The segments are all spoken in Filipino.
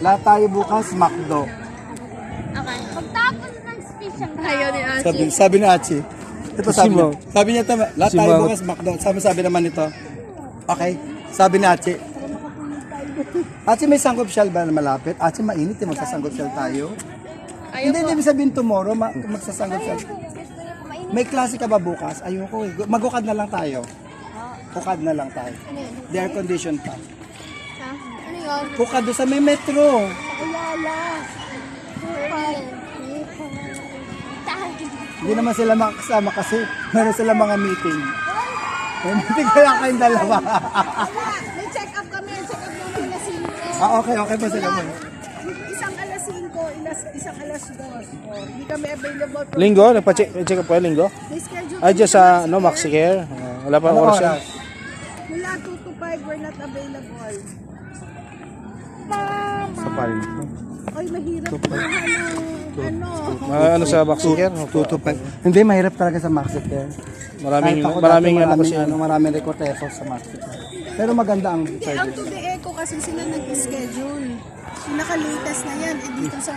Lahat tayo bukas, McDo. Okay. Pagtapos ng speech ang ayaw ni Achi. Sabi ni Achi. Ito sabi niya. Sabi niya, lahat tayo bukas, McDo. Sabi naman nito. Okay. Sabi ni Achi. Achi, may sanggop shell ba na malapit? Achi, mainit eh, magsasanggop shell tayo. Hindi ibig sabihin tomorrow, magsasanggol siya. May klase ka ba bukas? Ayoko eh. Magukad na lang tayo. Ukad na lang tayo. The air condition pa. Ano yun? Ukad doon sa may metro. Ayala. Hindi naman sila makasama kasi meron sila mga meeting. May meeting kaya kayong dalawa. May check up kami. Check up namin alas 5. Okay pa sila mo. Isang alas 5, isang alas 2. Oh, hindi kami available. Linggo? Nagpa-check up kayo linggo? May schedule Ay, dyan sa Maxi Care. Wala pa oras yan. mula 2 to 5, we're not available. Sa parin. Oy, mahirap kuha ng Ano sa Maxi Care? Hindi, mahirap talaga sa Maxicare. Maraming Kahit ako maraming dati, ano kasi. maraming rekorteso sa Maxicare. Pero maganda ang Ang service. to the echo kasi sila nag-schedule. Yung naka-latest na yan, dito sa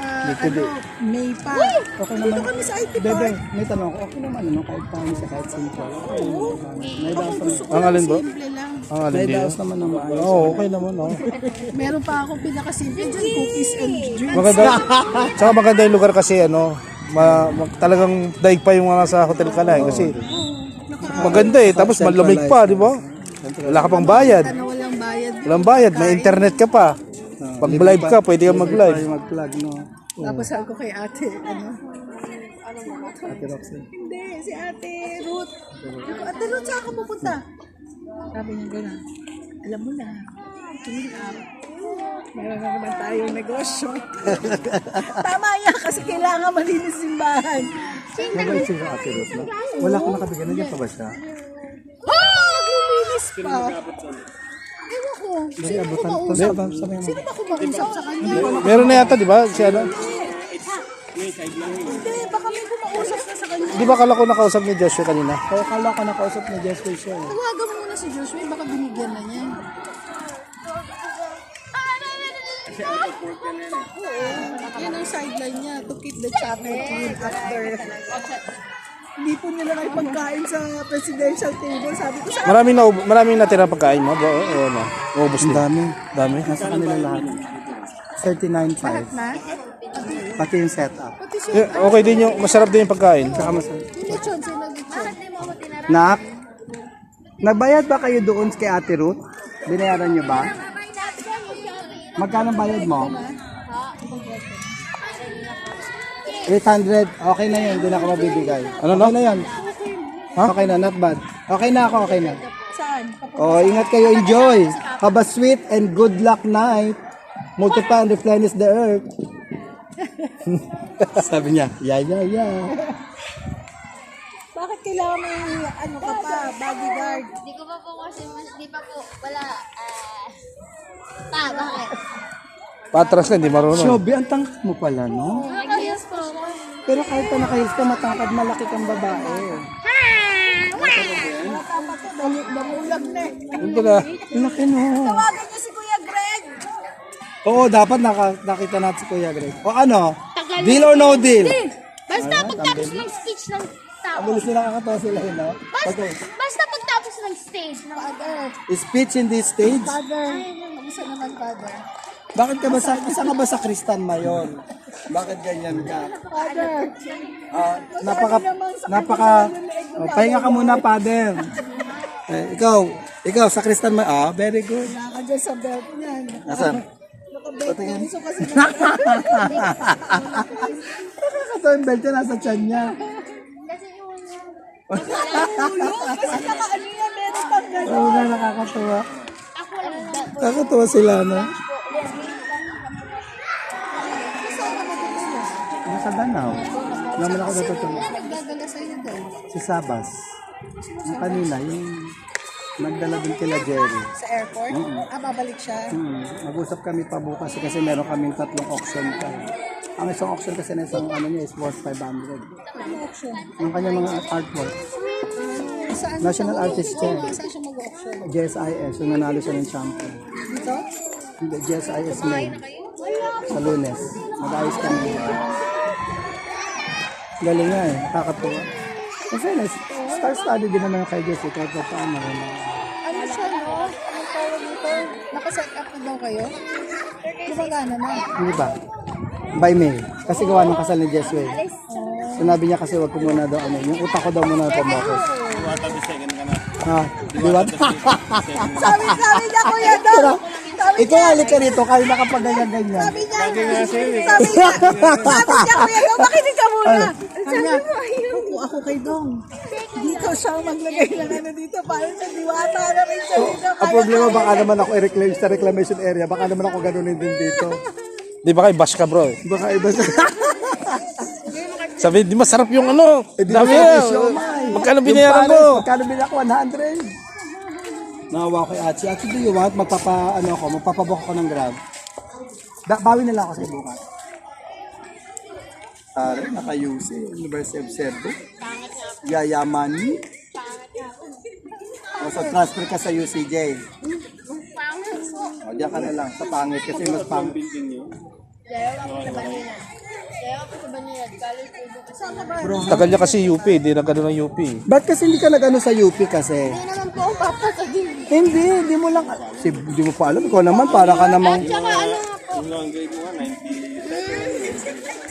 May pa. Okay Dito naman. kami sa IT Bebe, Park. may tanong ko. Okay naman, ano, kahit paano sa kahit simple. May daos naman. Ang alin bro? Simple lang. Ang alin May dito? daos naman ng maayos. Oo, okay naman. Oh. Meron pa akong pinakasimple dyan, cookies and drinks. Maganda. Tsaka maganda yung lugar kasi ano, talagang daig pa yung mga sa Hotel Kalay kasi maganda eh. Tapos malamig pa, di ba? Wala ka pang bayad. Ano, walang bayad. Walang bayad, may internet ka pa. Pag live ka, pwede kang mag-live. Tayo mag-plug, no? Tapos sabi ko kay ate, Ate Roxy. hindi, si ate Ruth. Sabi ko, ate Ruth, saan ka pupunta? Sabi niya gano'n, alam mo na, clean up. Meron na naman tayong negosyo. Tama yan, kasi kailangan malinis simbahan. Mabait siya sa Ate Rox, no? Wala ko nakabigyan. Nandiyan pa ba siya? Maglilinis pa. Ewan ko, sino ko mausap? Sino ba ko mausap sa kanya? Meron na yata, di ba? Si ano? Hindi, baka may kumausap na sa kanya. Di ba kala ko nakausap ni Joshua kanina? Oo, kala ko nakausap ni Jessica siya. Tawagan mo muna si Joshua, baka binigyan na niya. Yan ang sideline niya, to keep the chapel clean after. Hindi po nila kayo pagkain sa presidential table. Sabi ko sa Maraming natira pagkain mo, bro. O ano? Ubus Ang din. dami. Dami. Nasa kanila lahat. 39.5. na. Pati yung setup. Pati siya. Okay din yung, masarap din yung pagkain. Saka masarap. Lechon, sino lechon? Nak, nagbayad ba kayo doon kay Ate Ruth? Binayaran niyo ba? Magkano bayad mo? 800. Okay na yun. Hindi na ako mabibigay. Ano na? Okay na yun. Okay na, not bad. Okay na ako, okay na. Saan? Oh, ingat kayo. Enjoy. Have a sweet and good luck night. Multiply and replenish the earth. Sabi niya, yeah. Bakit kailangan may ano ka pa, bodyguard? Hindi ko pa po kasi, di pa po, wala, bakit? Patras ka, hindi marunong. Shobi, ang tangkad mo pala, no? Nag-heels po ako. Pero kahit pa nakahils ka, matangkad, malaki kang babae. Damulag na eh. Hindi na. Laki, no? Tawagan niyo si Kuya Greg. Oo, dapat nakita natin si Kuya Greg. O ano? Deal or no deal? Basta pagtapos ng speech ng tao. Ang bilis nila kakatawa sila, no? Okay. Basta pagtapos ng stage ng Speech in this stage? Father. Kamusta naman, Father? Bakit ka ba isa ka ba sa Kristan Mayon? Bakit ganyan ka? Father. Pahinga ka muna, Father. Ikaw sa Kristan Mayon. Very good. Wala ka dyan sa belt niyan. Nasaan? Nakabelt niya. Gusto kasi Nakakatawa yung belt niya, nasa tiyan niya. kasi nakaano yan, meron pang gano'n. Oo nga, nakakatawa. Nakakatawa sila, no? Nasa Danau. Naman ako natutulog. Nagdadala sa'yo doon. Si Sabas. Yung kanina, yung nagdala din kila Jerry. Sa airport? Babalik siya. Mag-usap kami pa bukas kasi meron kaming 3 auction pa. Ang isang auction kasi na isang ano niya is worth 500. Ano auction? Ang kanya mga artwork. Saan? National artist siya. Saan siya mag-auction? JSIS, yung nanalo siya ng champion. Dito? Hindi, JSIS May. Wala. Sa Lunes. Mag-ayos kami. Galing nga eh. Kakatuwa. Kasi star-study din naman kay Jesse. Kahit pa paano. Ano siya, no? Ang tawag dito, nakaset up na daw kayo? Gumagana na. Hindi ba? By mail. Kasi gawa ng kasal ni Jesse. Sinabi niya kasi wag ko muna daw ano. Yung utak ko daw muna pumokos. Ha? Diwata? Sabi niya, kuya daw. Ikaw halik ka rito. Kaya nakapag-ganyan-ganyan. Sabi niya, kuya daw, makinig ka muna. Sabi niya, upo ako kay Dong. Dito siya maglagay ng ano dito. Parang sa diwata na rin siya dito. Ang problema baka naman ako i-reclaim sa reclamation area. Baka naman ako ganunin din dito. Di ba kayo bash ka bro? Baka iba sa... Sabi, di masarap yung ano. Di Dami ba yan. sa siomay? Magkano Yung binayaran pares, mo? Magkano binayaran ko? 100. Nawawa ko kay Achi. Achi, do you want? Magpapabook ako ng Grab. Bawi na lang ako sa bukas. Tara, naka-UC. University of Cebu. Yayamani. O, so transfer ka sa UCJ. O, diyan ka na lang. Sa pangit kasi mas pangit. Tagal niya kasi UP, di nagkano ng UP. Ba't kasi hindi ka nag-ano sa UP kasi? Hindi naman po ako papasagin. Hindi mo lang. Hindi mo pa alam. Ikaw naman, para ka namang... Tsaka ano nga po.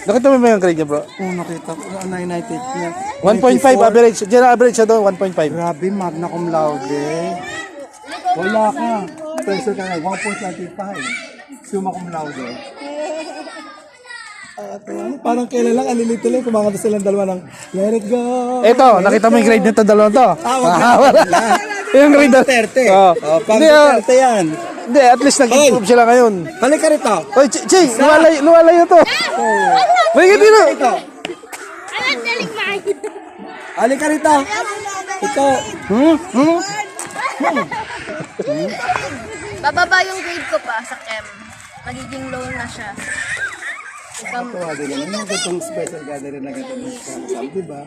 Nakita mo ba yung grade niya bro? Oo, nakita ko. 998 niya. 1.5 average. General average siya doon, 1.5. Grabe, magna cum laude. Wala ka. Peso ka na, 1.25. Summa cum laude. Parang kailan lang, alilito lang, kumakanta silang dalawa ng Let It Go. Ito, nakita mo yung grade nito dalawa to? Wala. Yung grade na... Duterte. Oh. Pang Hindi, Duterte yan. Hindi, at least nag-improve sila ngayon. Balik ka rito. Hoy, Ching, luwalayo to. Balik ka dito. Ito. Ano galing mahal? Balik ka rito. Ito. Bababa yung grade ko pa sa chem. Magiging low na siya. Tuwa din naman yung itong special gathering na ganito ng kasama, di ba?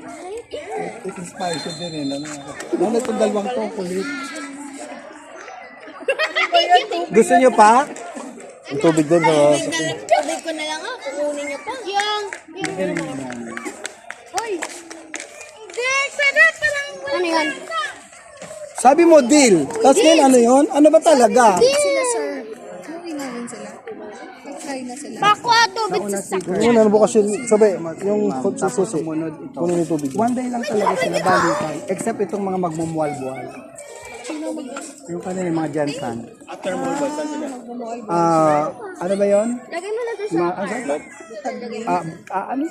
It inspires you din yun. Lalo itong dalawang to, kulit. Gusto nyo pa? Yung tubig doon sa... Sabi ko na lang kukunin niyo pa. Yung... Hoy! Hindi! Sarap! Parang... Ano yan? Sabi mo, deal. Tapos ngayon, ano yun? Ano ba talaga? Sila, sir. Umuwi na rin sila. Nag-try na sila. Pakwa tubig sa sakit. Yung ano bukas yun, sabi, yung susi. Sumunod ito. Kunin yung tubig. One day lang talaga sila balikan. Except itong mga magmumual-bual. Yung kanila, yung mga Jansan. After mulbal, saan sila? Ano ba yun? Lagay mo na doon sa... Ano?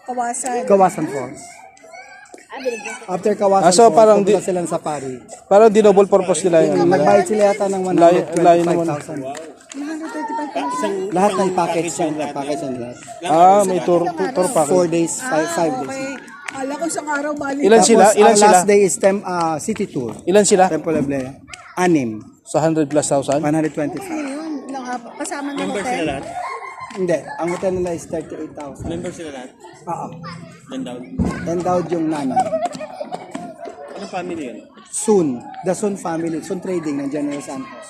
Kawasan. Kawasan Falls. After Kawasan So Falls, parang pupunta silang sa Pari. Parang di double purpose nila yun. Nagbayad sila yata ng Layo naman. 125,000. Lahat ng package yan. Package yan lahat. May tour package. 4 days, 5 days. Alam ko isang araw balik. Ilan sila? Tapos, Ilan ang sila? last day is city tour. Ilan sila? Temple of Lea. 6. Sa 100 plus thousand? 125. Yun, ilang araw. Kasama ng hotel. Hindi. Ang hotel nila is 38,000. Member sila lahat? Oo. Gandawd. Endowed yung nanay. Ano family yun? Soon. The Soon family. Soon Trading ng General Santos.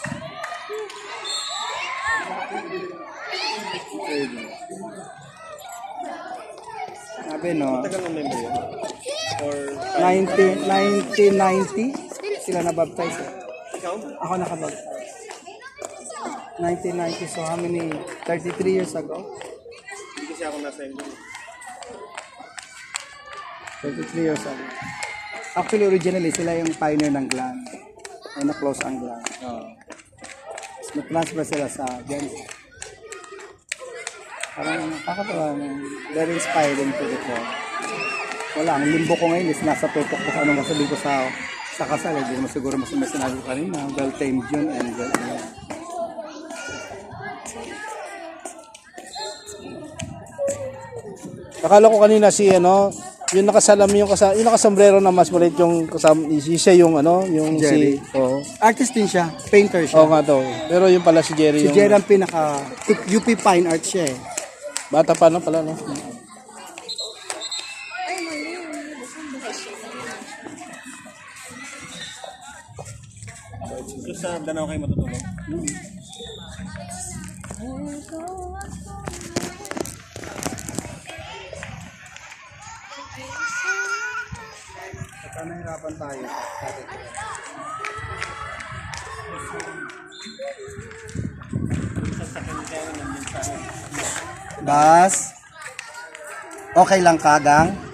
Sabi no, Tagal ng member yun? Or 1990 sila na-baptize. ikaw? Ako nakabaptize. 1990, so how many? 33 years ago? Hindi kasi ako nasa inyo. 33 years ago. Actually, originally, sila yung pioneer ng gland. Ay na-close ang gland. Na-transfer sila sa Genesis. Parang nakakatawa. Very inspiring to the core. Wala, ang limbo ko ngayon is nasa tutok ko sa anong kasabi ko sa kasal. Hindi naman siguro mas may sinabi ko kanina. Well-tamed yun and well. Akala ko kanina si ano, yung nakasalam yung nakasombrero na mas maliit yung kasama, siya yung ano, yung Jerry. Artist din siya. Painter siya. Oo nga to. Pero yung pala si Jerry Si yung Jerry ang pinaka UP Fine Art siya eh. bata pa no pala no. So sa Danao kayo matutulog? Baka nahirapan tayo. Bas. Okay lang, Kagang?